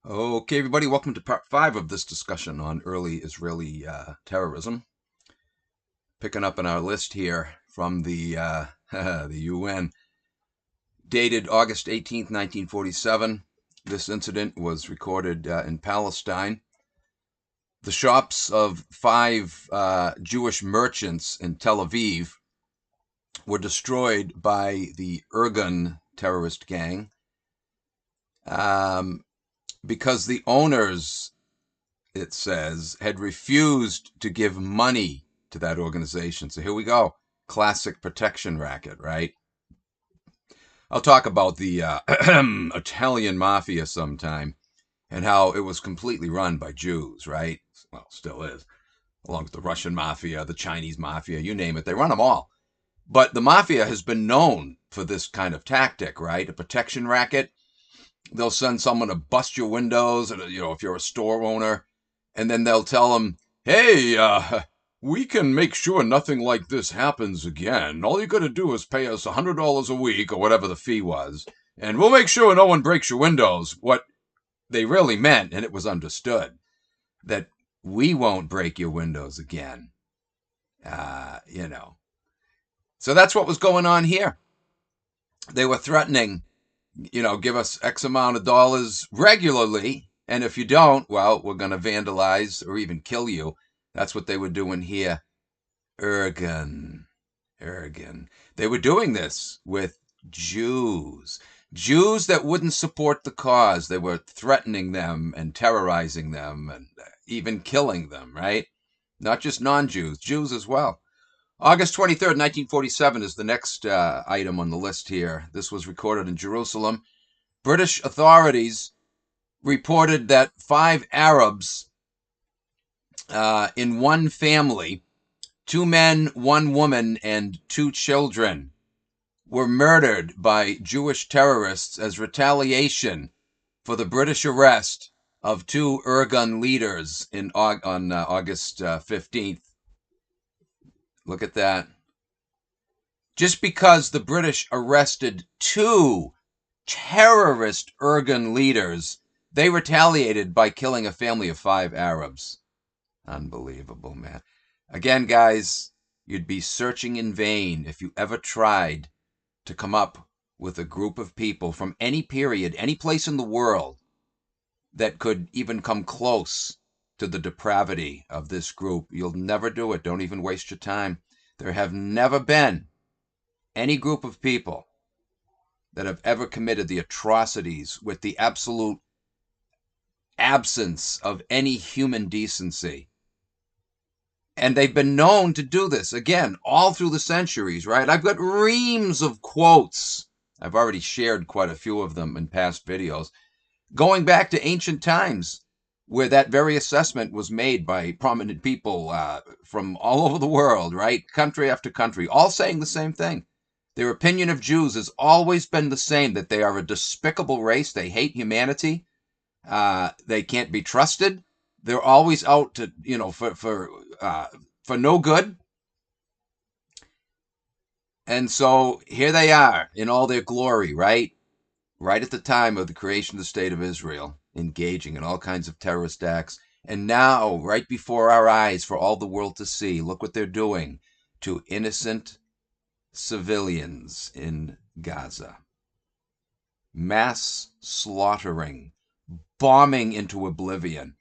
Okay, everybody, welcome to part 5 of this discussion on early Israeli terrorism. Picking up in our list here from the UN, dated August 18th, 1947. This incident was recorded in Palestine. The shops of 5 Jewish merchants in Tel Aviv were destroyed by the Irgun terrorist gang because the owners, it says, had refused to give money to that organization. So here we go. Classic protection racket, right? I'll talk about the Italian mafia sometime and how it was completely run by Jews, right? Well, still is, along with the Russian mafia, the Chinese mafia, you name it. They run them all. But the mafia has been known for this kind of tactic, right? A protection racket. They'll send someone to bust your windows, if you're a store owner, and then they'll tell them, hey, we can make sure nothing like this happens again. All you got to do is pay us $100 a week or whatever the fee was, and we'll make sure no one breaks your windows. What they really meant, and it was understood, that we won't break your windows again. So that's what was going on here. They were threatening, give us X amount of dollars regularly, and if you don't, well, we're going to vandalize or even kill you. That's what they were doing here. Irgun. They were doing this with Jews. Jews that wouldn't support the cause. They were threatening them and terrorizing them and even killing them, right? Not just non-Jews, Jews as well. August 23rd, 1947 is the next item on the list here. This was recorded in Jerusalem. British authorities reported that 5 Arabs in one family, 2 men, 1 woman, and 2 children, were murdered by Jewish terrorists as retaliation for the British arrest of 2 Irgun leaders on August 15th. Look at that. Just because the British arrested 2 terrorist Irgun leaders, they retaliated by killing a family of 5 Arabs. Unbelievable, man. Again, guys, you'd be searching in vain if you ever tried to come up with a group of people from any period, any place in the world that could even come close to the depravity of this group. You'll never do it. Don't even waste your time. There have never been any group of people that have ever committed the atrocities with the absolute absence of any human decency. And they've been known to do this, again, all through the centuries, right? I've got reams of quotes. I've already shared quite a few of them in past videos, going back to ancient times, where that very assessment was made by prominent people from all over the world, right? Country after country, all saying the same thing. Their opinion of Jews has always been the same, that they are a despicable race. They hate humanity. They can't be trusted. They're always out to, for no good. And so here they are in all their glory, right? Right at the time of the creation of the State of Israel, engaging in all kinds of terrorist acts. And now, right before our eyes, for all the world to see, look what they're doing to innocent civilians in Gaza. Mass slaughtering, bombing into oblivion.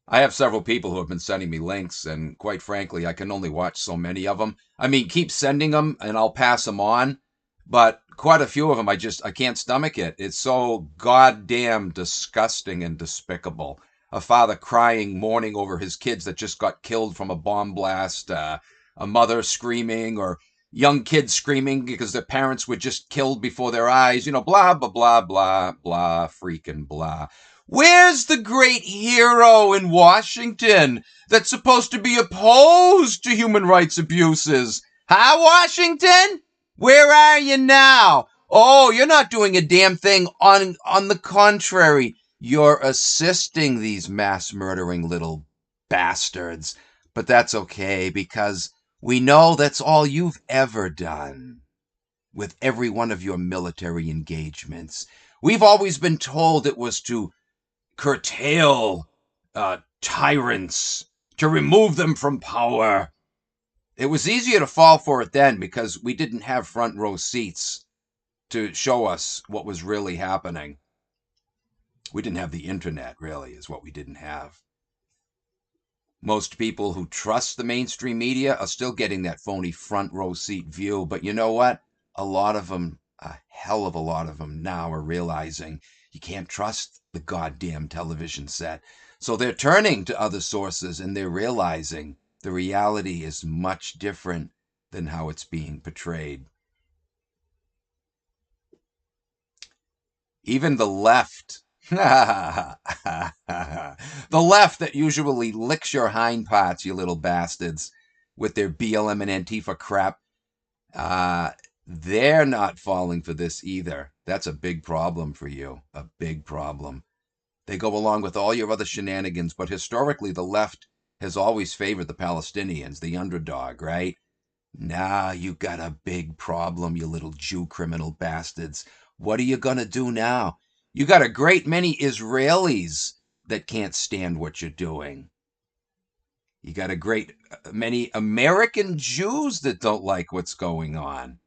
I have several people who have been sending me links, and quite frankly, I can only watch so many of them. I mean, keep sending them, and I'll pass them on. But quite a few of them, I can't stomach it. It's so goddamn disgusting and despicable. A father crying, mourning over his kids that just got killed from a bomb blast. A mother screaming, or young kids screaming because their parents were just killed before their eyes. Blah, blah, blah, blah, blah, freaking blah. Where's the great hero in Washington that's supposed to be opposed to human rights abuses? Huh, Washington? Where are you now? Oh, you're not doing a damn thing. On the contrary, you're assisting these mass murdering little bastards. But that's okay, because we know that's all you've ever done with every one of your military engagements. We've always been told it was to curtail tyrants, to remove them from power. It was easier to fall for it then because we didn't have front row seats to show us what was really happening. We didn't have the internet, really, is what we didn't have. Most people who trust the mainstream media are still getting that phony front row seat view. But you know what? A lot of them, a hell of a lot of them now are realizing you can't trust the goddamn television set. So they're turning to other sources and they're realizing the reality is much different than how it's being portrayed. Even the left, the left that usually licks your hind parts, you little bastards, with their BLM and Antifa crap, they're not falling for this either. That's a big problem for you, a big problem. They go along with all your other shenanigans, but historically the left has always favored the Palestinians, the underdog, right? Nah, you got a big problem, you little Jew criminal bastards. What are you going to do now? You got a great many Israelis that can't stand what you're doing. You got a great many American Jews that don't like what's going on.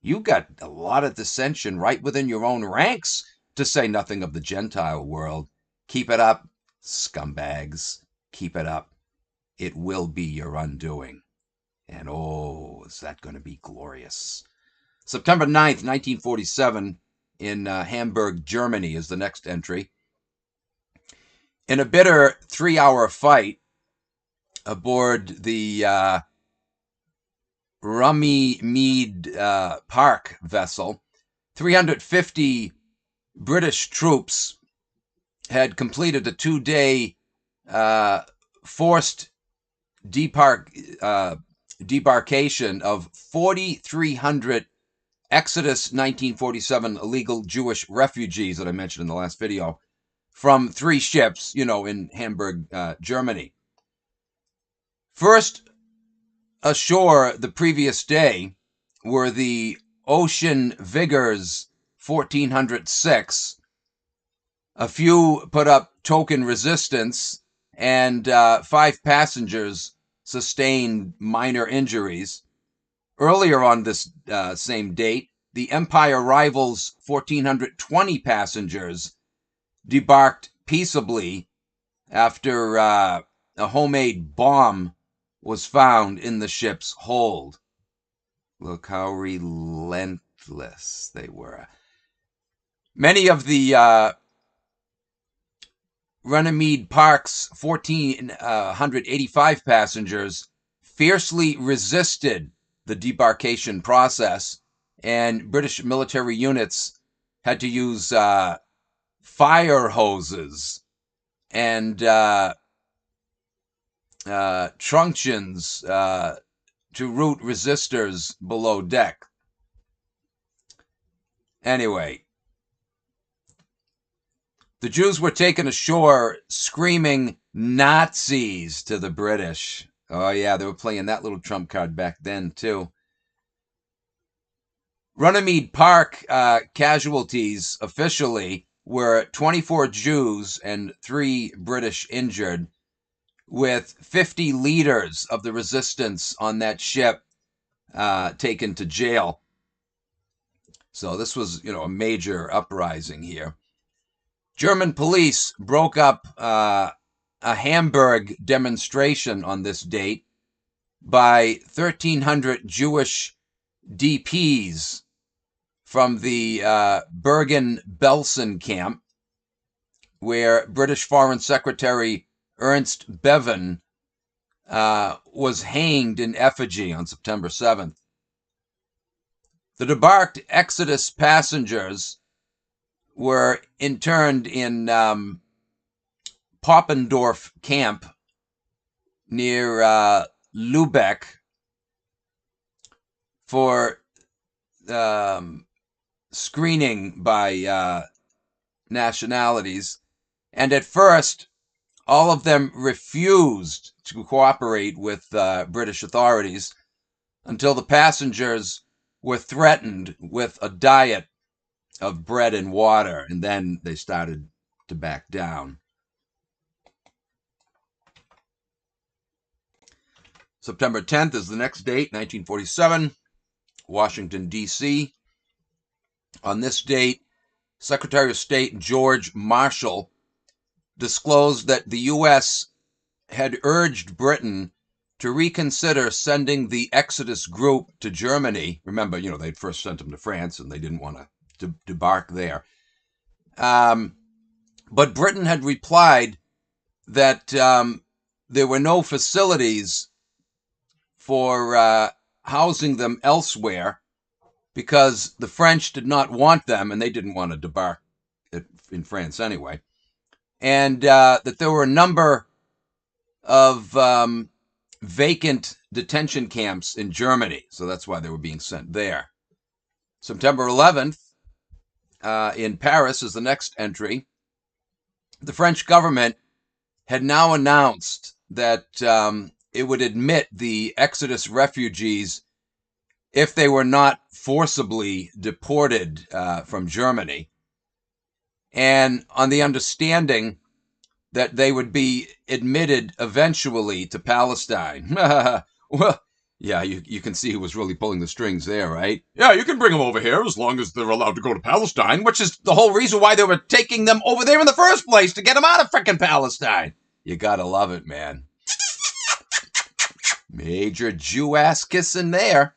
You got a lot of dissension right within your own ranks, to say nothing of the Gentile world. Keep it up, scumbags. Keep it up. It will be your undoing. And oh, is that going to be glorious. September 9th, 1947, in Hamburg, Germany, is the next entry. In a bitter 3-hour fight aboard the Runnymede Park vessel, 350 British troops had completed a 2-day forced debarkation of 4,300 Exodus 1947 illegal Jewish refugees that I mentioned in the last video from 3 ships, in Hamburg, Germany. First ashore the previous day were the Ocean Vigors 1406. A few put up token resistance, and 5 passengers sustained minor injuries. Earlier on this same date, the Empire Rivals 1420 passengers debarked peaceably after a homemade bomb was found in the ship's hold. Look how relentless they were. Many of the Runnymede Park's 1,485 passengers fiercely resisted the debarkation process, and British military units had to use fire hoses and truncheons to route resistors below deck. Anyway, the Jews were taken ashore screaming Nazis to the British. Oh yeah, they were playing that little trump card back then too. Runnymede Park casualties officially were 24 Jews and 3 British injured, with 50 leaders of the resistance on that ship taken to jail. So this was, a major uprising here. German police broke up a Hamburg demonstration on this date by 1,300 Jewish DPs from the Bergen-Belsen camp, where British Foreign Secretary Ernst Bevin was hanged in effigy on September 7th. The debarked Exodus passengers were interned in Poppendorf camp near Lübeck for screening by nationalities. And at first, all of them refused to cooperate with British authorities until the passengers were threatened with a diet of bread and water, and then they started to back down. September 10th is the next date, 1947, Washington, D.C. On this date, Secretary of State George Marshall disclosed that the U.S. had urged Britain to reconsider sending the Exodus group to Germany. Remember, they'd first sent them to France and they didn't want to debark there. But Britain had replied that there were no facilities for housing them elsewhere because the French did not want them, and they didn't want to debark in France anyway, and that there were a number of vacant detention camps in Germany, so that's why they were being sent there. September 11th, in Paris is the next entry. The French government had now announced that it would admit the Exodus refugees if they were not forcibly deported from Germany, and on the understanding that they would be admitted eventually to Palestine. Well, yeah, you can see who was really pulling the strings there, right? Yeah, you can bring them over here as long as they're allowed to go to Palestine, which is the whole reason why they were taking them over there in the first place, to get them out of frickin' Palestine. You gotta love it, man. Major Jew-ass kissing there.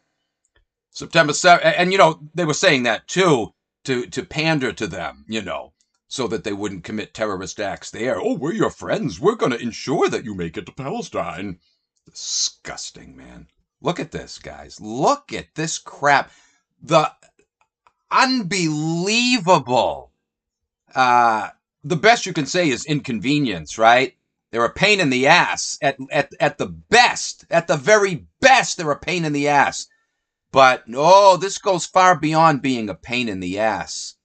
September 7th, and they were saying that too, to pander to them, so that they wouldn't commit terrorist acts there. Oh, we're your friends. We're going to ensure that you make it to Palestine. Disgusting, man. Look at this, guys. Look at this crap. The unbelievable, the best you can say is inconvenience, right? They're a pain in the ass at the best. At the very best, they're a pain in the ass. But, this goes far beyond being a pain in the ass.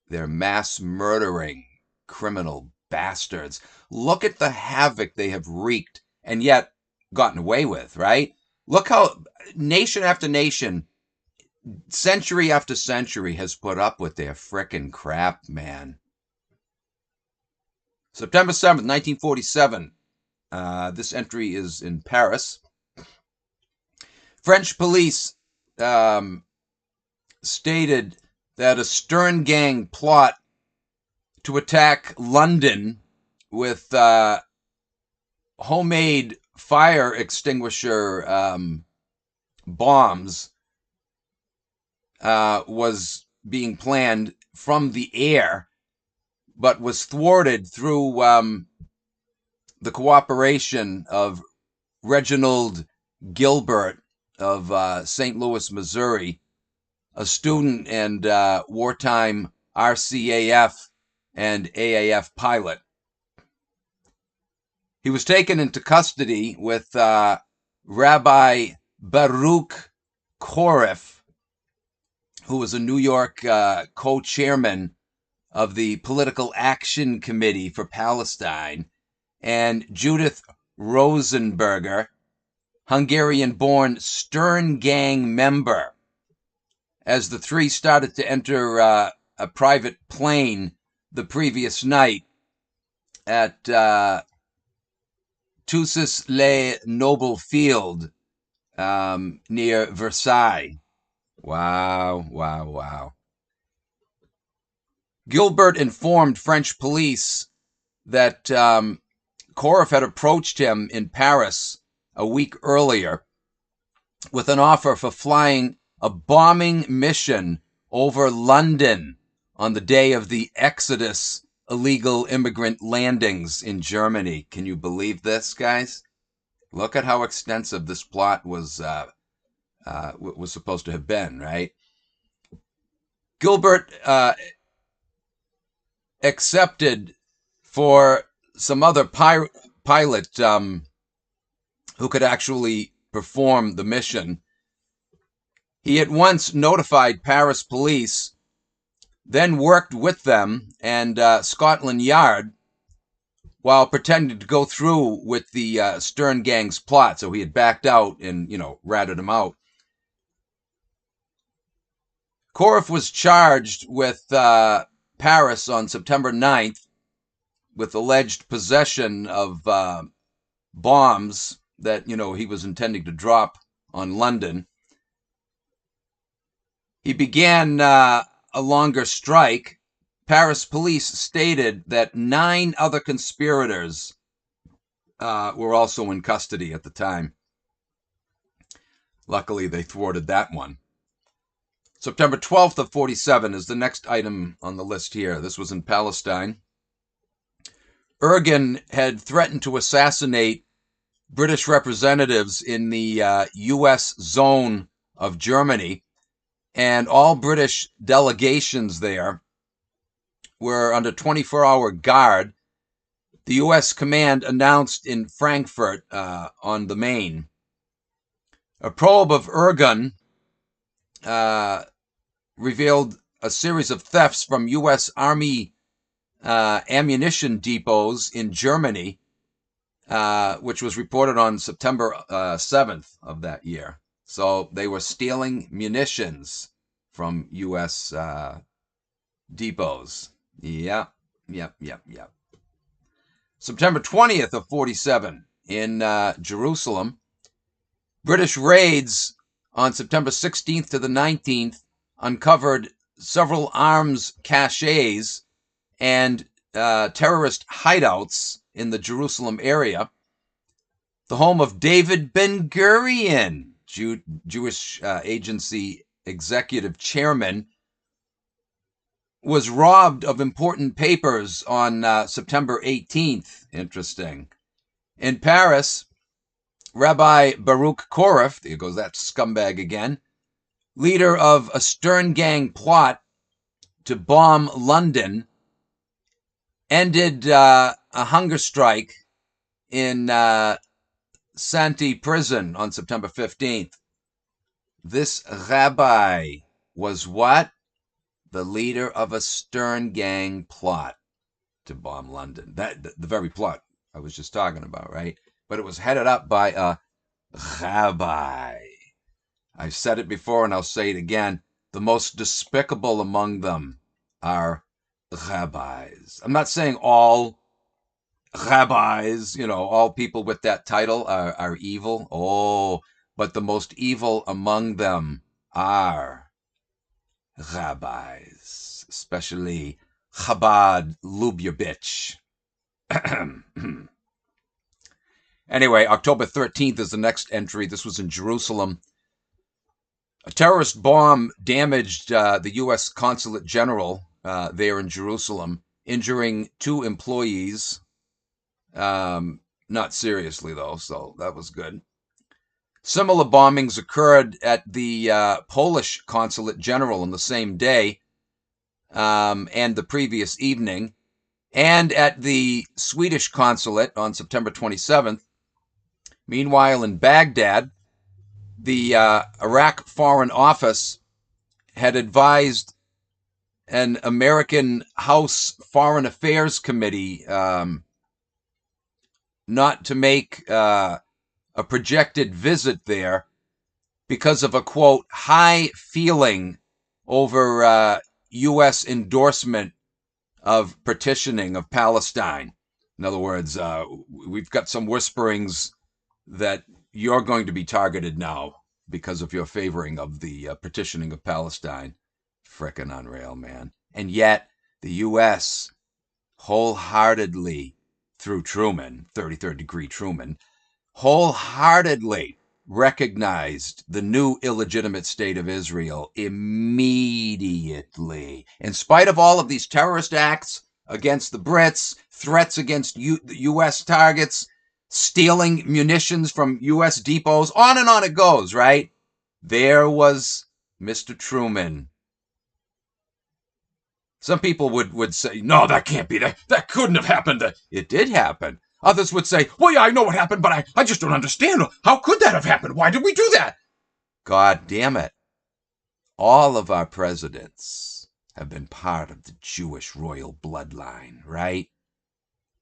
They're mass murdering criminal bastards. Look at the havoc they have wreaked and yet gotten away with, right? Look how nation after nation, century after century has put up with their frickin' crap, man. September 7th, 1947. This entry is in Paris. French police stated that a Stern Gang plot to attack London with homemade fire extinguisher bombs was being planned from the air, but was thwarted through the cooperation of Reginald Gilbert of St. Louis, Missouri, a student and wartime RCAF and AAF pilot. He was taken into custody with Rabbi Baruch Koref, who was a New York co-chairman of the Political Action Committee for Palestine, and Judith Rosenberger, Hungarian-born Stern Gang member, as the three started to enter a private plane the previous night at Tussis-les-Noble Field near Versailles. Wow, wow, wow. Gilbert informed French police that Koref had approached him in Paris a week earlier with an offer for flying a bombing mission over London on the day of the Exodus illegal immigrant landings in Germany. Can you believe this, guys? Look at how extensive this plot was supposed to have been, right? Gilbert accepted for some other pilot who could actually perform the mission. He at once notified Paris police, then worked with them and Scotland Yard while pretending to go through with the Stern Gang's plot. So he had backed out and, ratted him out. Koref was charged with Paris on September 9th with alleged possession of bombs that, he was intending to drop on London. He began a longer strike. Paris police stated that 9 other conspirators were also in custody at the time. Luckily, they thwarted that one. September 12th of 47 is the next item on the list here. This was in Palestine. Ergen had threatened to assassinate British representatives in the U.S. zone of Germany, and all British delegations there were under 24-hour guard. The U.S. command announced in Frankfurt on the Main. A probe of Ergen revealed a series of thefts from U.S. Army ammunition depots in Germany, which was reported on September 7th of that year. So they were stealing munitions from U.S. depots. Yep. September 20th of 47 in Jerusalem. British raids on September 16th to the 19th uncovered several arms caches and terrorist hideouts in the Jerusalem area. The home of David Ben-Gurion, Jewish Agency executive chairman, was robbed of important papers on September 18th. Interesting. In Paris, Rabbi Baruch Koref, there goes that scumbag again, leader of a Stern Gang plot to bomb London, ended a hunger strike in Santi prison on September 15th. This rabbi was what? The leader of a Stern Gang plot to bomb London. The very plot I was just talking about, right? But it was headed up by a rabbi. I've said it before and I'll say it again. The most despicable among them are rabbis. I'm not saying all rabbis, all people with that title are evil. Oh, but the most evil among them are rabbis, especially Chabad Lubavitch. Anyway, October 13th is the next entry. This was in Jerusalem. A terrorist bomb damaged the U.S. Consulate General there in Jerusalem, injuring 2 employees. Not seriously, though, so that was good. Similar bombings occurred at the Polish Consulate General on the same day and the previous evening, and at the Swedish Consulate on September 27th. Meanwhile, in Baghdad, the Iraq Foreign Office had advised an American House Foreign Affairs Committee not to make a projected visit there because of a, quote, high feeling over U.S. endorsement of partitioning of Palestine. In other words, we've got some whisperings that you're going to be targeted now because of your favoring of the partitioning of Palestine. Frickin' unreal, man. And yet, the U.S. wholeheartedly, through Truman, 33rd degree Truman, wholeheartedly recognized the new illegitimate state of Israel immediately. In spite of all of these terrorist acts against the Brits, threats against U.S. targets, stealing munitions from U.S. depots, on and on it goes, right? There was Mr. Truman. Some people would say, no, that can't be, that couldn't have happened. It did happen. Others would say, well, yeah, I know what happened, but I just don't understand. How could that have happened? Why did we do that? God damn it. All of our presidents have been part of the Jewish royal bloodline, right?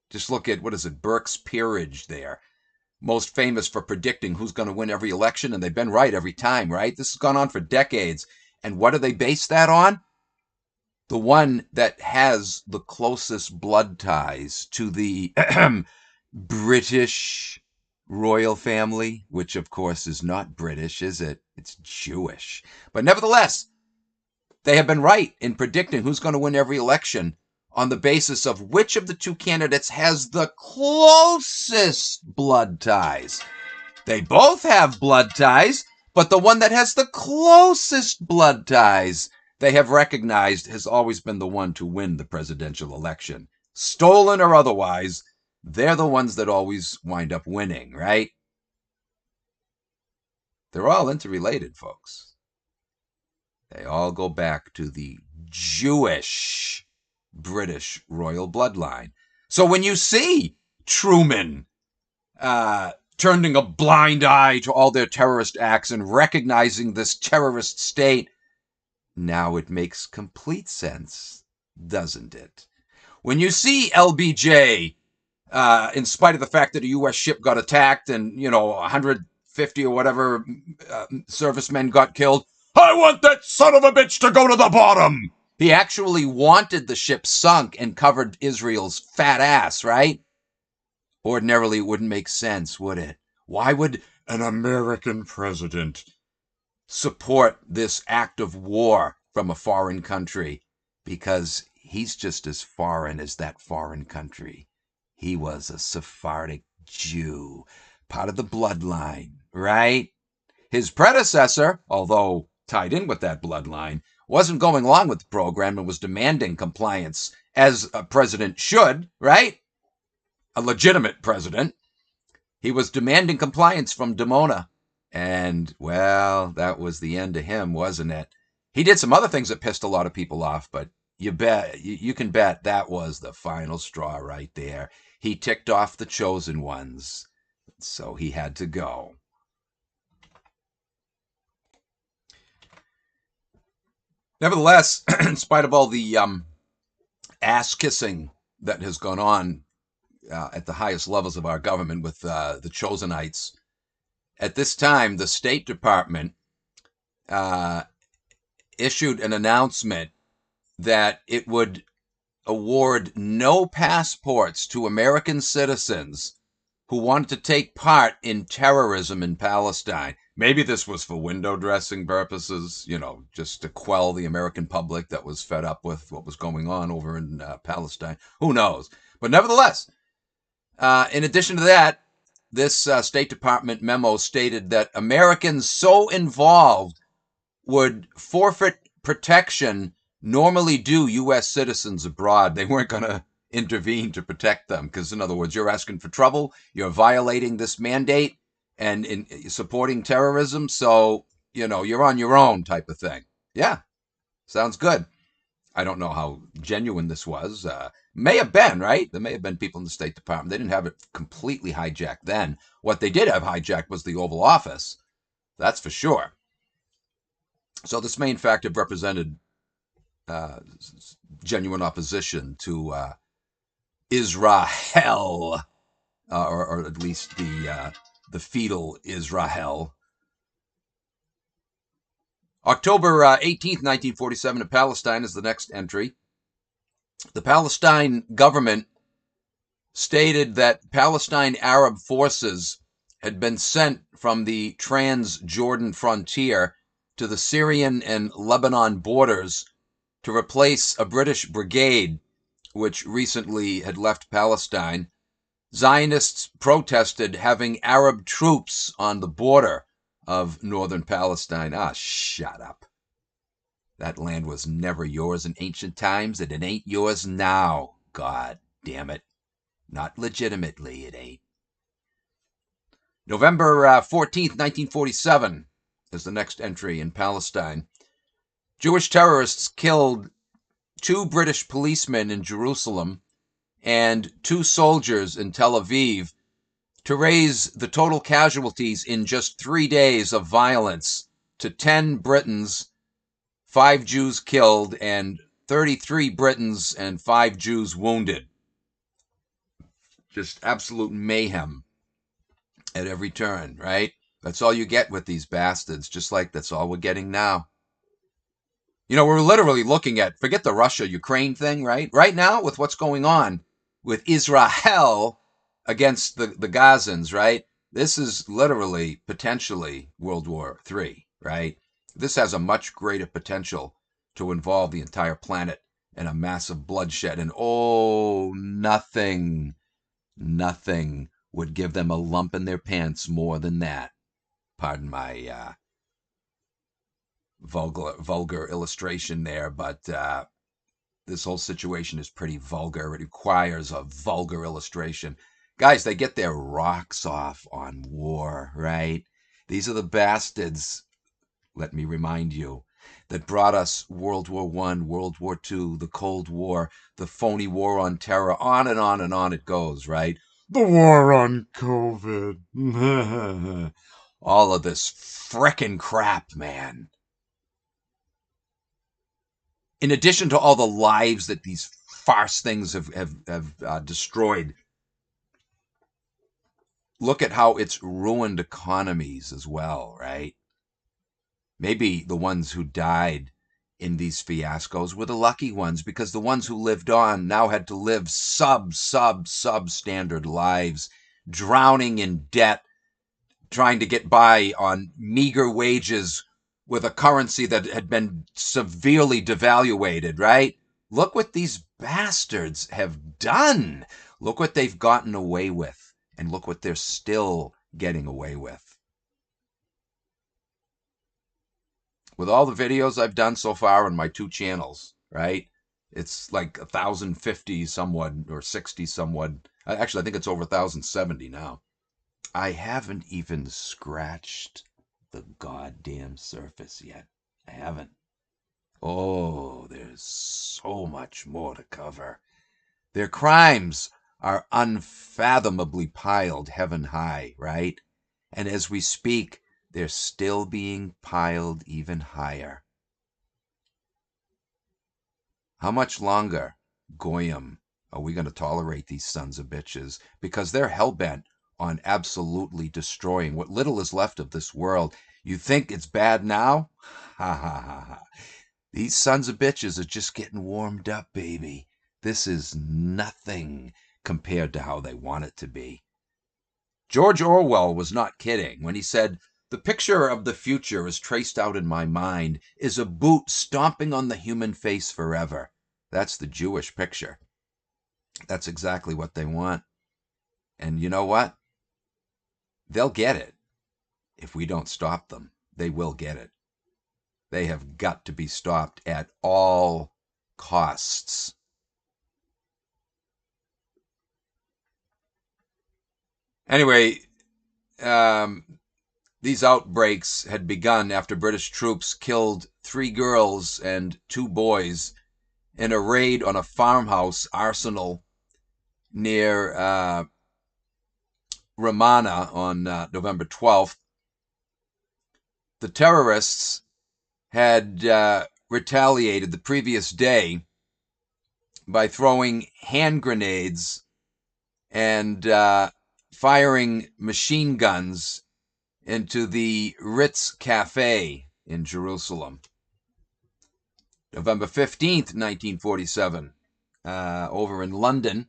Just look at, what is it, Burke's Peerage there. Most famous for predicting who's going to win every election, and they've been right every time, right? This has gone on for decades. And what do they base that on? the one that has the closest blood ties to the British royal family, which of course is not British, is it? It's Jewish. But nevertheless, they have been right in predicting who's going to win every election on the basis of which of the two candidates has the closest blood ties. They both have blood ties, but the one that has the closest blood ties they have recognized has always been the one to win the presidential election. Stolen or otherwise, they're the ones that always wind up winning, right? They're all interrelated, folks. They all go back to the Jewish British royal bloodline. So when you see Truman turning a blind eye to all their terrorist acts and recognizing this terrorist state, now it makes complete sense, doesn't it? When you see LBJ, in spite of the fact that a U.S. ship got attacked and, 150 or whatever servicemen got killed, I want that son of a bitch to go to the bottom. He actually wanted the ship sunk and covered Israel's fat ass, right? Ordinarily, it wouldn't make sense, would it? Why would an American president support this act of war from a foreign country? Because he's just as foreign as that foreign country. He was a Sephardic Jew, part of the bloodline, right? His predecessor, although tied in with that bloodline, wasn't going along with the program and was demanding compliance, as a president should, right? A legitimate president. He was demanding compliance from Dimona. And, well, that was the end of him, wasn't it? He did some other things that pissed a lot of people off, but you can bet that was the final straw right there. He ticked off the chosen ones, so he had to go. Nevertheless, in spite of all the ass-kissing that has gone on at the highest levels of our government with the Chosenites, at this time, the State Department issued an announcement that it would award no passports to American citizens who wanted to take part in terrorism in Palestine. Maybe this was for window dressing purposes, just to quell the American public that was fed up with what was going on over in Palestine. Who knows? But nevertheless, in addition to that, this State Department memo stated that Americans so involved would forfeit protection normally due U.S. citizens abroad. They weren't going to intervene to protect them because, in other words, you're asking for trouble, you're violating this mandate and in supporting terrorism, so, you're on your own type of thing. Yeah, sounds good. I don't know how genuine this was. May have been, right? There may have been people in the State Department. They didn't have it completely hijacked then. What they did have hijacked was the Oval Office. That's for sure. So this may, in fact, have represented genuine opposition to Israel, or at least the fetal Israel. October 18th, 1947, in Palestine is the next entry. The Palestine government stated that Palestine Arab forces had been sent from the Trans-Jordan frontier to the Syrian and Lebanon borders to replace a British brigade which recently had left Palestine. Zionists protested having Arab troops on the border of northern Palestine. Shut up. That land was never yours in ancient times, and it ain't yours now. God damn it. Not legitimately, it ain't. November 14th, 1947 is the next entry in Palestine. Jewish terrorists killed 2 British policemen in Jerusalem and 2 soldiers in Tel Aviv to raise the total casualties in just 3 days of violence to 10 Britons, 5 Jews killed, and 33 Britons and 5 Jews wounded. Just absolute mayhem at every turn, right? That's all you get with these bastards, just like that's all we're getting now. You know, we're literally looking at, forget the Russia-Ukraine thing, right? Right now, with what's going on with Israel against the Gazans, right? This is literally, potentially, World War III, right? This has a much greater potential to involve the entire planet in a massive bloodshed. And oh, nothing would give them a lump in their pants more than that. Pardon my vulgar illustration there, but this whole situation is pretty vulgar. It requires a vulgar illustration. Guys, they get their rocks off on war, right? These are the bastards, let me remind you, that brought us World War I, World War II, the Cold War, the phony war on terror, on and on and on it goes, right? The war on COVID. All of this frickin' crap, man. In addition to all the lives that these farce things have destroyed, look at how it's ruined economies as well, right? Maybe the ones who died in these fiascos were the lucky ones, because the ones who lived on now had to live substandard lives, drowning in debt, trying to get by on meager wages with a currency that had been severely devaluated, right? Look what these bastards have done. Look what they've gotten away with, and look what they're still getting away with. With all the videos I've done so far on my 2 channels, right? It's like 1,050 somewhat, or 60 somewhat. Actually, I think it's over 1,070 now. I haven't even scratched the goddamn surface yet. I haven't. Oh, there's so much more to cover. Their crimes are unfathomably piled heaven high, right? And as we speak, they're still being piled even higher. How much longer, Goyim, are we going to tolerate these sons of bitches? Because they're hell-bent on absolutely destroying what little is left of this world. You think it's bad now? Ha ha ha ha. These sons of bitches are just getting warmed up, baby. This is nothing compared to how they want it to be. George Orwell was not kidding when he said, "The picture of the future as traced out in my mind is a boot stomping on the human face forever." That's the Jewish picture. That's exactly what they want. And you know what? They'll get it. If we don't stop them, they will get it. They have got to be stopped at all costs. Anyway, these outbreaks had begun after British troops killed 3 girls and 2 boys in a raid on a farmhouse arsenal near Ramana on November 12th. The terrorists had retaliated the previous day by throwing hand grenades and firing machine guns into the Ritz Cafe in Jerusalem. November 15th, 1947, over in London,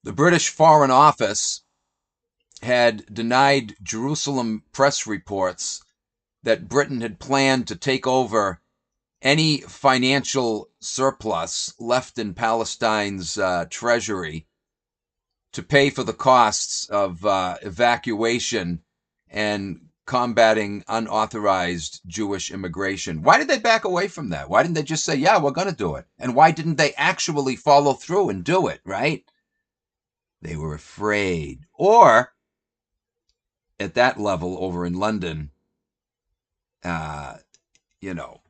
the British Foreign Office had denied Jerusalem press reports that Britain had planned to take over any financial surplus left in Palestine's treasury to pay for the costs of evacuation and combating unauthorized Jewish immigration. Why did they back away from that? Why didn't they just say, yeah, we're going to do it? And why didn't they actually follow through and do it, right? They were afraid. Or, at that level over in London, you know,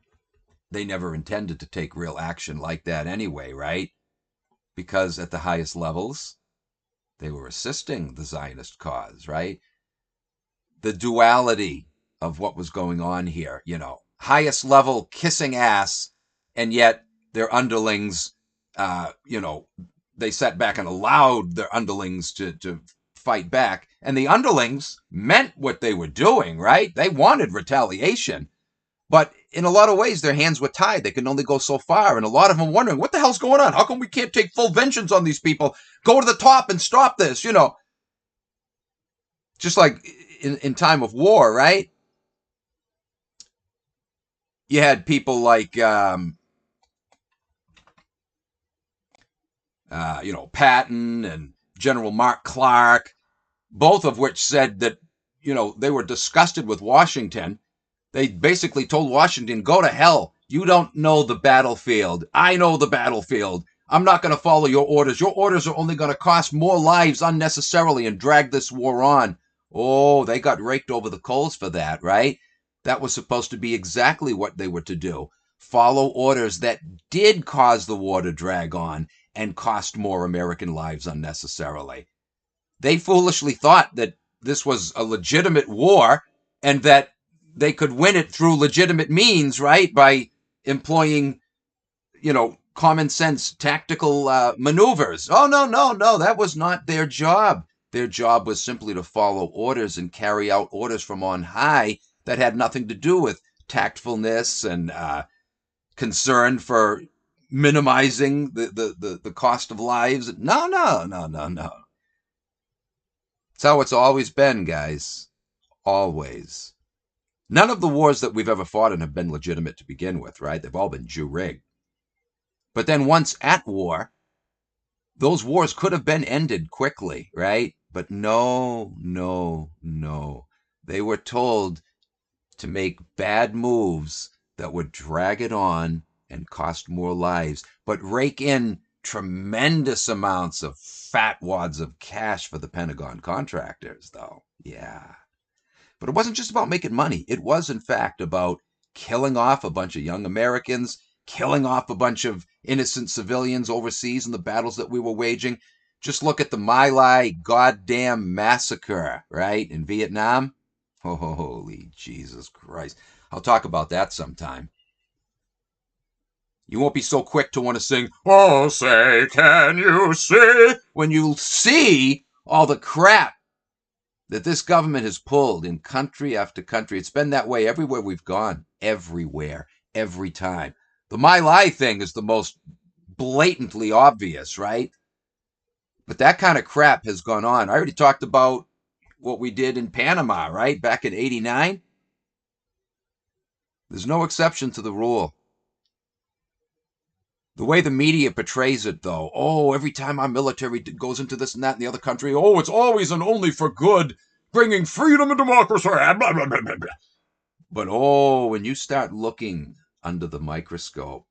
they never intended to take real action like that anyway, right? Because at the highest levels, they were assisting the Zionist cause, right? The duality of what was going on here, highest level kissing ass, and yet their underlings, they sat back and allowed their underlings to fight back. And the underlings meant what they were doing, right? They wanted retaliation. But in a lot of ways, their hands were tied. They could only go so far. And a lot of them wondering, what the hell's going on? How come we can't take full vengeance on these people? Go to the top and stop this, Just like in time of war, right? You had people like, Patton and General Mark Clark, both of which said that, they were disgusted with Washington. They basically told Washington, go to hell. You don't know the battlefield. I know the battlefield. I'm not going to follow your orders. Your orders are only going to cost more lives unnecessarily and drag this war on. Oh, they got raked over the coals for that, right? That was supposed to be exactly what they were to do. Follow orders that did cause the war to drag on and cost more American lives unnecessarily. They foolishly thought that this was a legitimate war and that they could win it through legitimate means, right? By employing, common sense tactical maneuvers. Oh, no. That was not their job. Their job was simply to follow orders and carry out orders from on high that had nothing to do with tactfulness and concern for minimizing the cost of lives. No. It's how it's always been, guys. Always. None of the wars that we've ever fought in have been legitimate to begin with, right? They've all been Jew-rigged. But then once at war, those wars could have been ended quickly, right? But no. They were told to make bad moves that would drag it on and cost more lives, but rake in tremendous amounts of fat wads of cash for the Pentagon contractors, though. Yeah. But it wasn't just about making money. It was, in fact, about killing off a bunch of young Americans, killing off a bunch of innocent civilians overseas in the battles that we were waging. Just look at the My Lai goddamn massacre, right, in Vietnam. Holy Jesus Christ. I'll talk about that sometime. You won't be so quick to want to sing, oh, say, can you see? When you see all the crap that this government has pulled in country after country. It's been that way everywhere we've gone. Everywhere. Every time. The My Lai thing is the most blatantly obvious, right? But that kind of crap has gone on. I already talked about what we did in Panama, right? Back in '89. There's no exception to the rule. The way the media portrays it, though, every time our military goes into this and that in the other country, it's always and only for good, bringing freedom and democracy, blah, blah, blah, blah, blah. But when you start looking under the microscope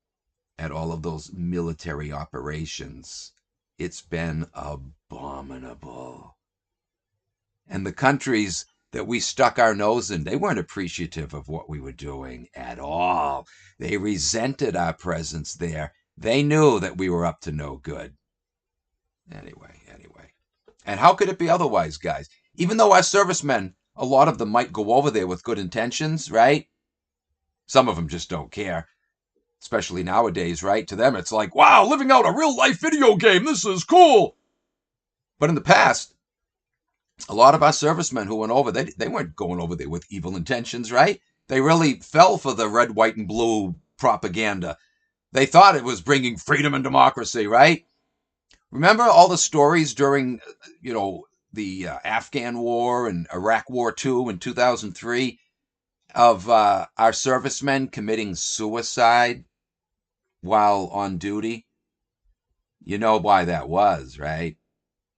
at all of those military operations, it's been abominable. And the countries that we stuck our nose in, they weren't appreciative of what we were doing at all. They resented our presence there. They knew that we were up to no good. Anyway. And how could it be otherwise, guys? Even though our servicemen, a lot of them might go over there with good intentions, right? Some of them just don't care. Especially nowadays, right? To them, it's like, wow, living out a real-life video game. This is cool. But in the past, a lot of our servicemen who went over, they weren't going over there with evil intentions, right? They really fell for the red, white, and blue propaganda. They thought it was bringing freedom and democracy, right? Remember all the stories during, the Afghan War and Iraq War II in 2003 of our servicemen committing suicide while on duty? You know why that was, right?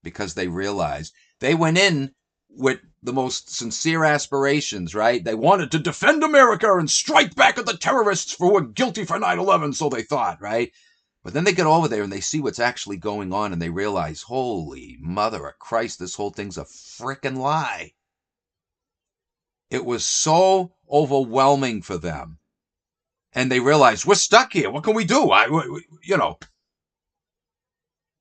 Because they realized they went in with the most sincere aspirations, right? They wanted to defend America and strike back at the terrorists who were guilty for 9/11, so they thought, right? But then they get over there and they see what's actually going on and they realize, holy mother of Christ, this whole thing's a frickin' lie. It was so overwhelming for them. And they realized, we're stuck here. What can we do?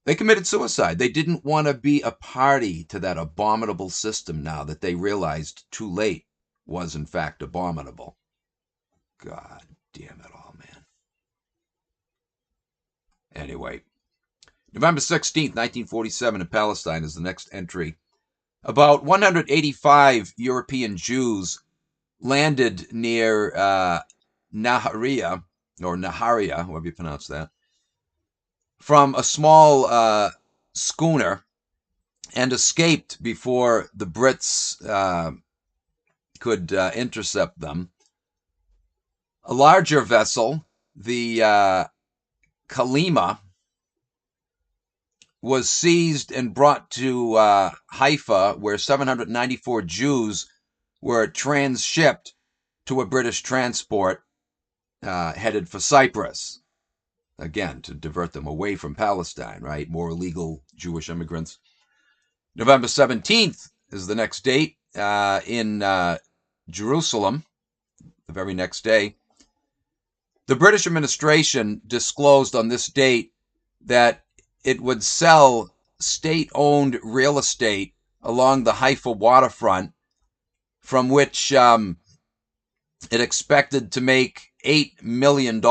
They committed suicide. They didn't want to be a party to that abominable system now that they realized too late was in fact abominable. God damn it all, man. Anyway, November 16th, 1947 in Palestine is the next entry. About 185 European Jews landed near Naharia, or Naharia, however you pronounce that, from a small schooner and escaped before the Brits could intercept them. A larger vessel, the Kalima, was seized and brought to Haifa, where 794 Jews were transshipped to a British transport headed for Cyprus. Again, to divert them away from Palestine, right? More illegal Jewish immigrants. November 17th is the next date in Jerusalem, the very next day. The British administration disclosed on this date that it would sell state-owned real estate along the Haifa waterfront, from which it expected to make $8 million.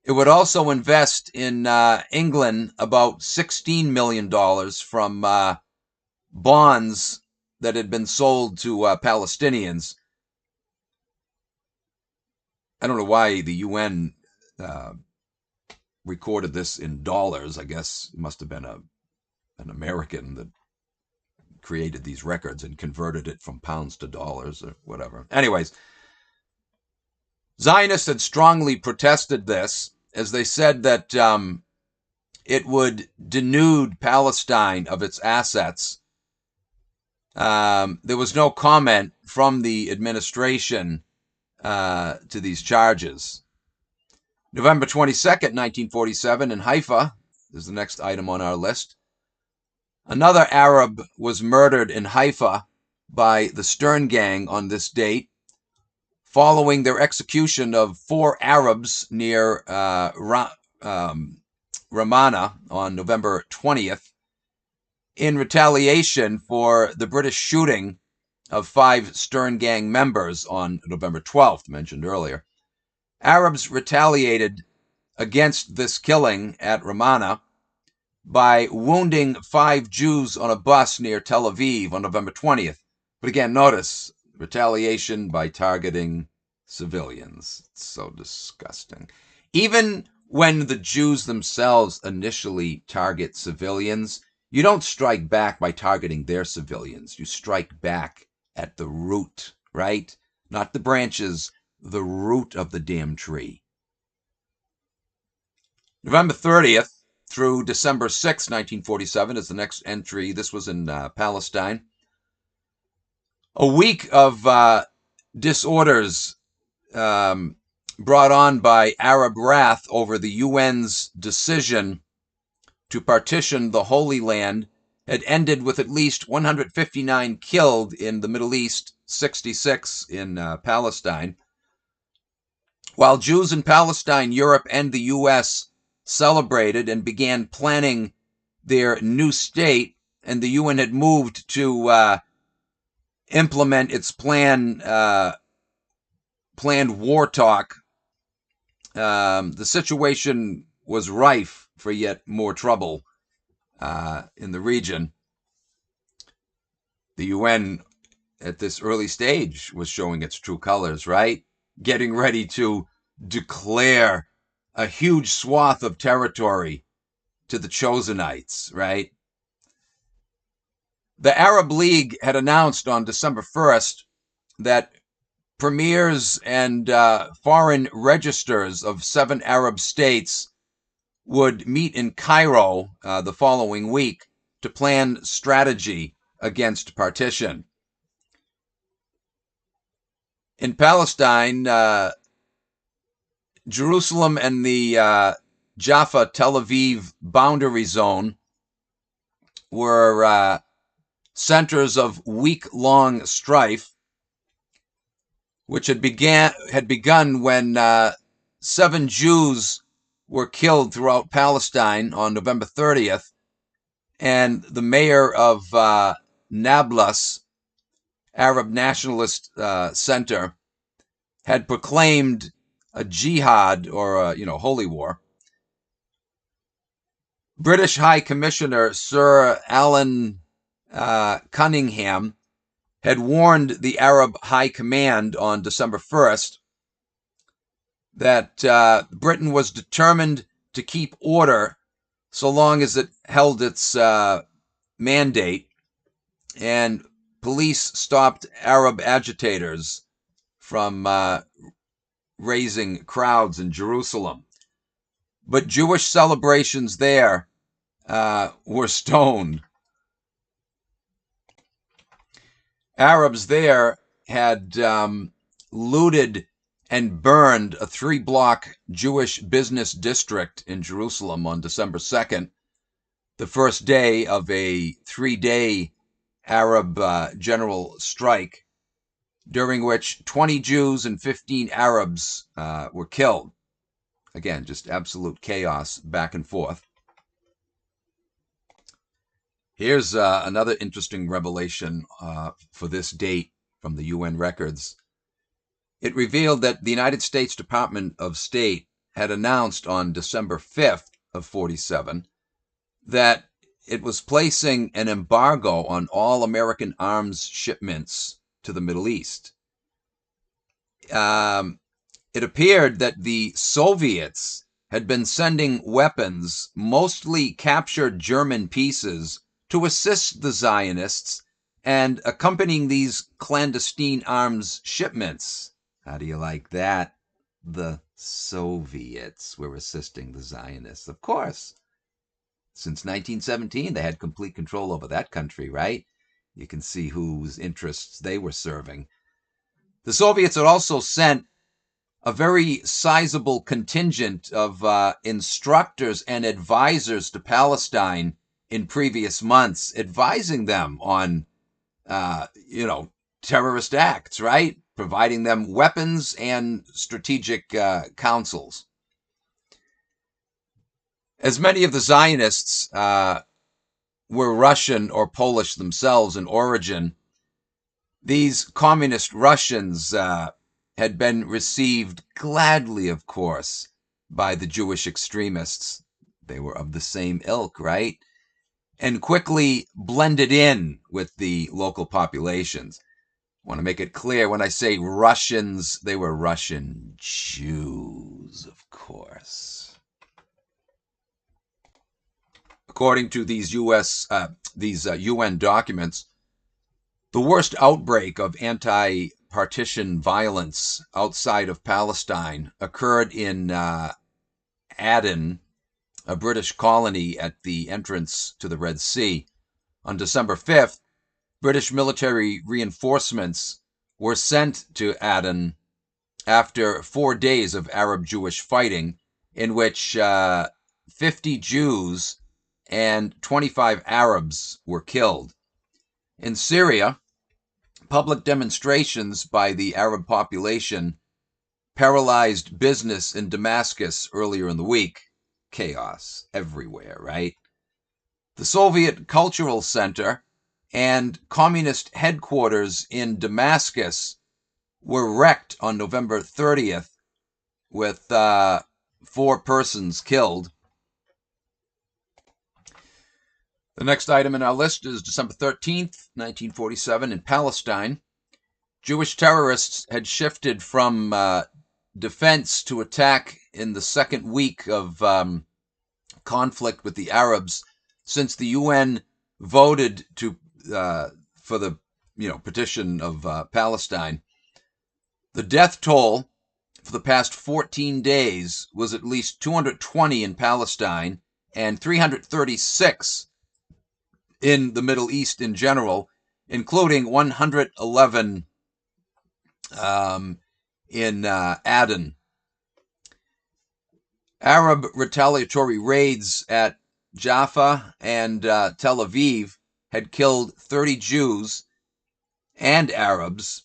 It would also invest in England about $16 million from bonds that had been sold to Palestinians. I don't know why the UN recorded this in dollars. I guess it must have been an American that created these records and converted it from pounds to dollars or whatever. Anyways, Zionists had strongly protested this, as they said that it would denude Palestine of its assets. There was no comment from the administration to these charges. November 22nd, 1947, in Haifa, is the next item on our list. Another Arab was murdered in Haifa by the Stern Gang on this date, following their execution of 4 Arabs near Ramallah on November 20th, in retaliation for the British shooting of 5 Stern Gang members on November 12th, mentioned earlier. Arabs retaliated against this killing at Ramallah by wounding 5 Jews on a bus near Tel Aviv on November 20th. But again, notice, retaliation by targeting civilians. It's so disgusting. Even when the Jews themselves initially target civilians, you don't strike back by targeting their civilians. You strike back at the root, right? Not the branches, the root of the damn tree. November 30th through December 6, 1947 is the next entry. This was in Palestine. A week of disorders brought on by Arab wrath over the UN's decision to partition the Holy Land had ended with at least 159 killed in the Middle East, 66 in Palestine. While Jews in Palestine, Europe, and the U.S. celebrated and began planning their new state, and the UN had moved to implement its planned war talk, the situation was rife for yet more trouble in the region. The UN at this early stage was showing its true colors, right? Getting ready to declare a huge swath of territory to the Chosenites, right? The Arab League had announced on December 1st that premiers and foreign registers of 7 Arab states would meet in Cairo the following week to plan strategy against partition. In Palestine, Jerusalem and the Jaffa-Tel Aviv boundary zone were centers of week-long strife, which had begun when 7 Jews were killed throughout Palestine on November 30th, and the mayor of Nablus, Arab Nationalist Center, had proclaimed a jihad, or a holy war. British High Commissioner Sir Alan Cunningham had warned the Arab High Command on December 1st that Britain was determined to keep order so long as it held its mandate, and police stopped Arab agitators from raising crowds in Jerusalem. But Jewish celebrations there were stoned. Arabs there had looted and burned a 3-block Jewish business district in Jerusalem on December 2nd, the first day of a 3-day Arab general strike, during which 20 Jews and 15 Arabs were killed. Again, just absolute chaos back and forth. Here's another interesting revelation for this date from the UN records. It revealed that the United States Department of State had announced on December 5th of 47 that it was placing an embargo on all American arms shipments to the Middle East. It appeared that the Soviets had been sending weapons, mostly captured German pieces, to assist the Zionists and accompanying these clandestine arms shipments. How do you like that? The Soviets were assisting the Zionists. Of course. Since 1917, they had complete control over that country, right? You can see whose interests they were serving. The Soviets had also sent a very sizable contingent of instructors and advisors to Palestine in previous months, advising them on, terrorist acts, right? Providing them weapons and strategic counsels. As many of the Zionists were Russian or Polish themselves in origin, these communist Russians had been received gladly, of course, by the Jewish extremists. They were of the same ilk, right? And quickly blended in with the local populations. I want to make it clear, when I say Russians, they were Russian Jews, of course. According to these UN documents, the worst outbreak of anti-partition violence outside of Palestine occurred in Aden, a British colony at the entrance to the Red Sea. On December 5th, British military reinforcements were sent to Aden after 4 days of Arab-Jewish fighting, in which 50 Jews and 25 Arabs were killed. In Syria, public demonstrations by the Arab population paralyzed business in Damascus earlier in the week. Chaos everywhere, right? The Soviet Cultural Center and Communist headquarters in Damascus were wrecked on November 30th, with 4 persons killed. The next item in our list is December 13th, 1947, in Palestine. Jewish terrorists had shifted from defense to attack in the second week of conflict with the Arabs, since the UN voted for the petition of Palestine. The death toll for the past 14 days was at least 220 in Palestine and 336 in the Middle East in general, including 111 in Aden. Arab retaliatory raids at Jaffa and Tel Aviv had killed 30 Jews and Arabs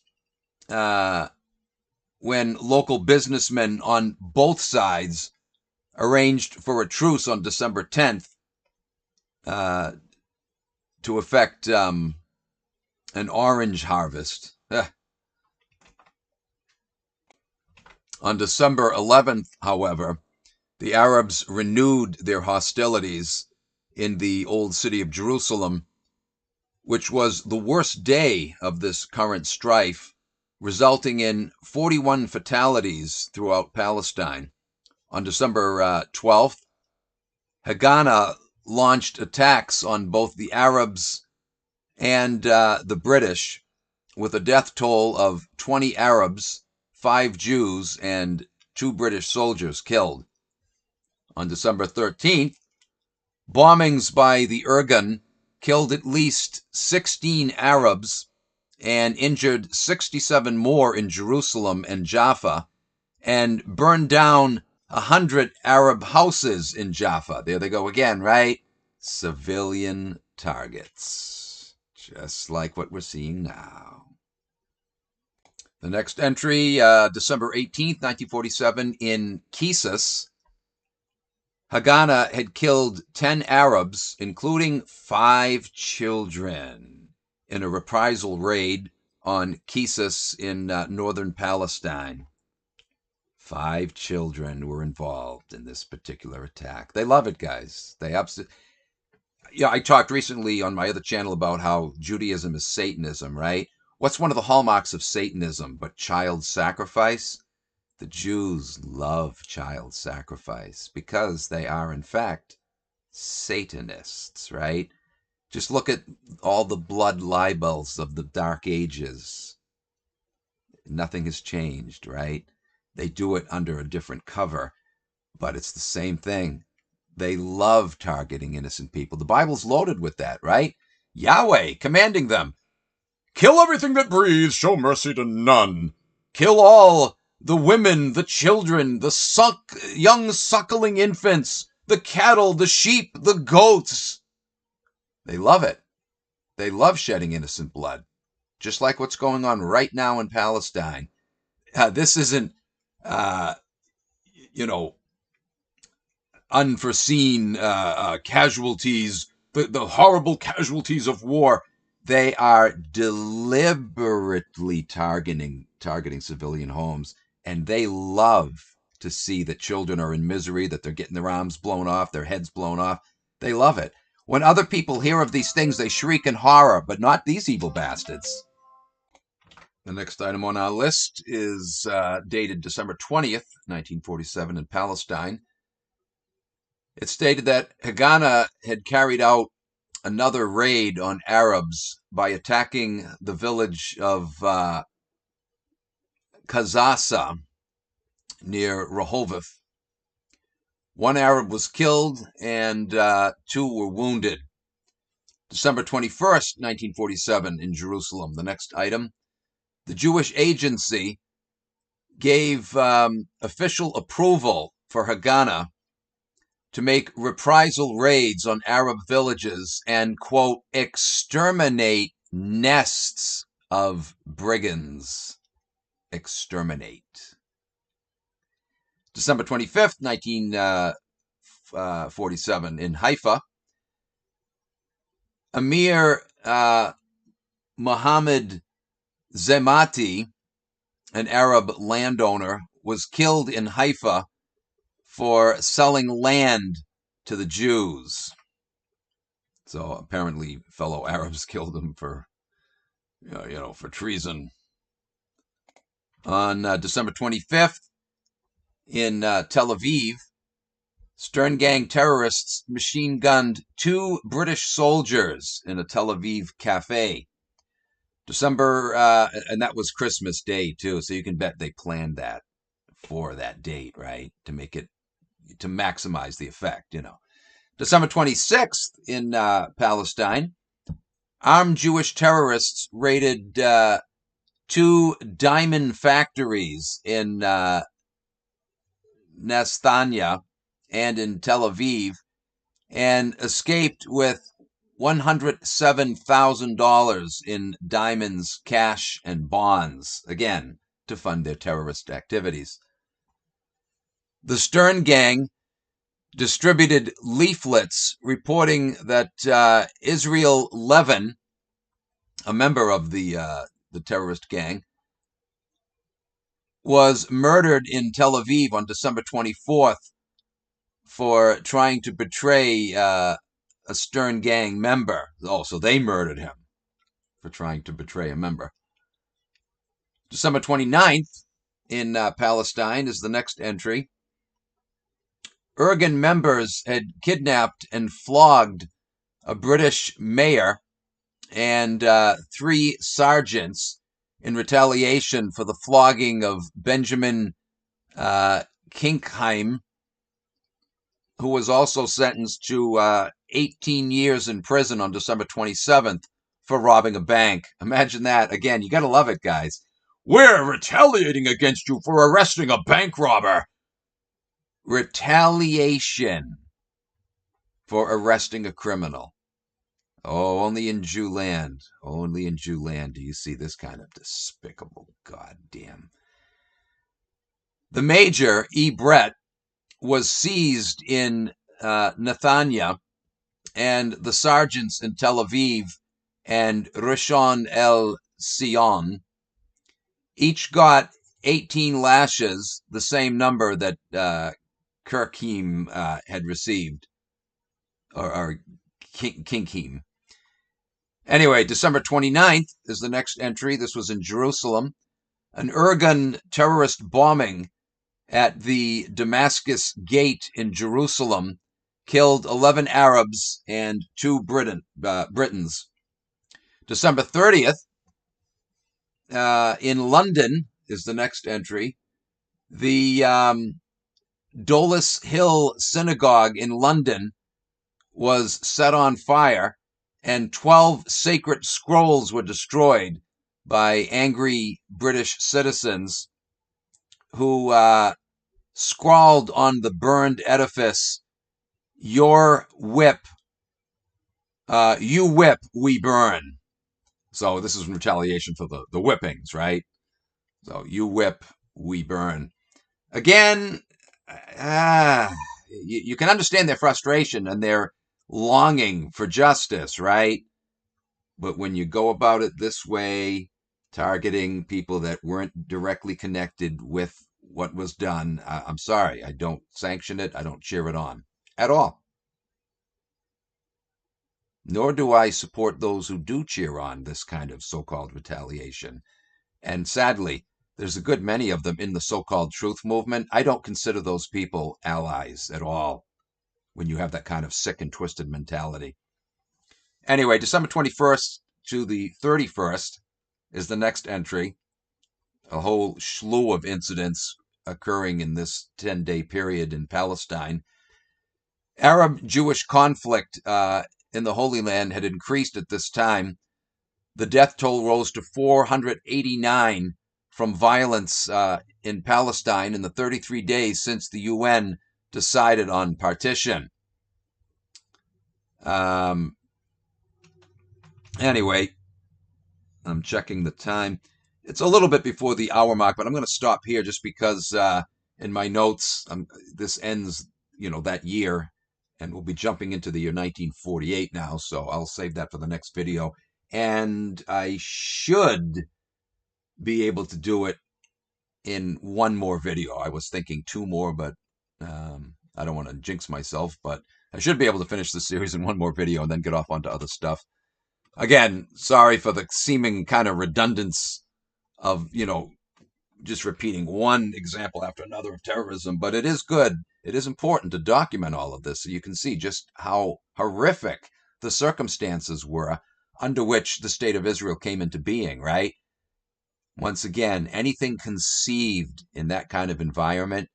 when local businessmen on both sides arranged for a truce on December 10th to effect an orange harvest. On December 11th, however, the Arabs renewed their hostilities in the old city of Jerusalem, which was the worst day of this current strife, resulting in 41 fatalities throughout Palestine. On December 12th, Haganah launched attacks on both the Arabs and the British, with a death toll of 20 Arabs, 5 Jews, and 2 British soldiers killed. On December 13th, bombings by the Irgun killed at least 16 Arabs and injured 67 more in Jerusalem and Jaffa, and burned down 100 Arab houses in Jaffa. There they go again, right? Civilian targets, just like what we're seeing now. The next entry, December 18th, 1947, in Kisas, Haganah had killed 10 Arabs, including 5 children, in a reprisal raid on Kisas in northern Palestine. 5 children were involved in this particular attack. They love it, guys. They absolutely... Yeah, I talked recently on my other channel about how Judaism is Satanism, right? What's one of the hallmarks of Satanism but child sacrifice? The Jews love child sacrifice because they are, in fact, Satanists, right? Just look at all the blood libels of the Dark Ages. Nothing has changed, right? They do it under a different cover, but it's the same thing. They love targeting innocent people. The Bible's loaded with that, right? Yahweh commanding them, kill everything that breathes, show mercy to none. Kill all the women, the children, the young suckling infants, the cattle, the sheep, the goats. They love it. They love shedding innocent blood, just like what's going on right now in Palestine. This isn't, unforeseen casualties, the horrible casualties of war. They are deliberately targeting civilian homes, and they love to see that children are in misery, that they're getting their arms blown off, their heads blown off. They love it. When other people hear of these things, they shriek in horror, but not these evil bastards. The next item on our list is dated December 20th, 1947 in Palestine. It stated that Haganah had carried out another raid on Arabs by attacking the village of Kazasa near Rehovot. 1 Arab was killed and 2 were wounded. December 21st, 1947 in Jerusalem. The next item. The Jewish Agency gave official approval for Haganah to make reprisal raids on Arab villages and, quote, exterminate nests of brigands. Exterminate. December 25th, 1947, in Haifa, Amir Mohammed Zemati, an Arab landowner, was killed in Haifa for selling land to the Jews. So apparently fellow Arabs killed him for, for treason. On December 25th, in Tel Aviv, Stern Gang terrorists machine-gunned 2 British soldiers in a Tel Aviv cafe. December, and that was Christmas Day too, so you can bet they planned that for that date, right? To make it, to maximize the effect, December 26th in Palestine, armed Jewish terrorists raided 2 diamond factories in Nastanya and in Tel Aviv and escaped with $107,000 in diamonds, cash, and bonds, again, to fund their terrorist activities. The Stern Gang distributed leaflets reporting that Israel Levin, a member of the terrorist gang, was murdered in Tel Aviv on December 24th for trying to betray a Stern Gang member. Oh, so they murdered him for trying to betray a member. December 29th in Palestine is the next entry. Irgun members had kidnapped and flogged a British mayor and 3 sergeants in retaliation for the flogging of Benjamin Kinkheim, who was also sentenced to 18 years in prison on December 27th for robbing a bank. Imagine that. Again, you got to love it, guys. We're retaliating against you for arresting a bank robber. Retaliation for arresting a criminal. Oh, only in Jewland. Only in Jewland do you see this kind of despicable goddamn. The Major, E. Brett, was seized in Netanya, and the sergeants in Tel Aviv and Rishon El Sion each got 18 lashes, the same number that Kirkhim had received, or Kinkheim. Anyway, December 29th is the next entry. This was in Jerusalem. An Irgun terrorist bombing at the Damascus Gate in Jerusalem killed 11 Arabs and 2 Britons. December 30th, in London is the next entry. The Dulles Hill Synagogue in London was set on fire, and 12 sacred scrolls were destroyed by angry British citizens who scrawled on the burned edifice, "Your whip, you whip, we burn." So this is in retaliation for the whippings, right? So you whip, we burn. Again, you can understand their frustration and their longing for justice, right? But when you go about it this way, targeting people that weren't directly connected with what was done, I'm sorry, I don't sanction it. I don't cheer it on at all. Nor do I support those who do cheer on this kind of so-called retaliation. And sadly, there's a good many of them in the so-called truth movement. I don't consider those people allies at all when you have that kind of sick and twisted mentality. Anyway, December 21st to the 31st is the next entry. A whole slew of incidents occurring in this 10-day period in Palestine. Arab-Jewish conflict in the Holy Land had increased at this time. The death toll rose to 489 from violence in Palestine in the 33 days since the UN decided on partition. Anyway, I'm checking the time. It's a little bit before the hour mark, but I'm going to stop here just because in my notes, this ends, that year, and we'll be jumping into the year 1948 now, so I'll save that for the next video. And I should be able to do it in one more video. I was thinking 2 more, but I don't want to jinx myself, but I should be able to finish the series in one more video and then get off onto other stuff. Again, sorry for the seeming kind of redundance of, just repeating one example after another of terrorism, but it is good. It is important to document all of this so you can see just how horrific the circumstances were under which the state of Israel came into being, right? Once again, anything conceived in that kind of environment,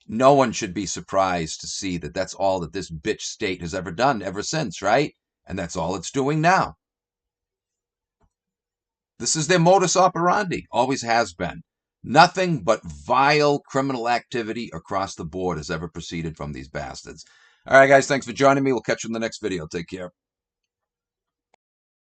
no one should be surprised to see that that's all that this bitch state has ever done ever since, right? And that's all it's doing now. This is their modus operandi, always has been. Nothing but vile criminal activity across the board has ever proceeded from these bastards. All right, guys, thanks for joining me. We'll catch you in the next video. Take care.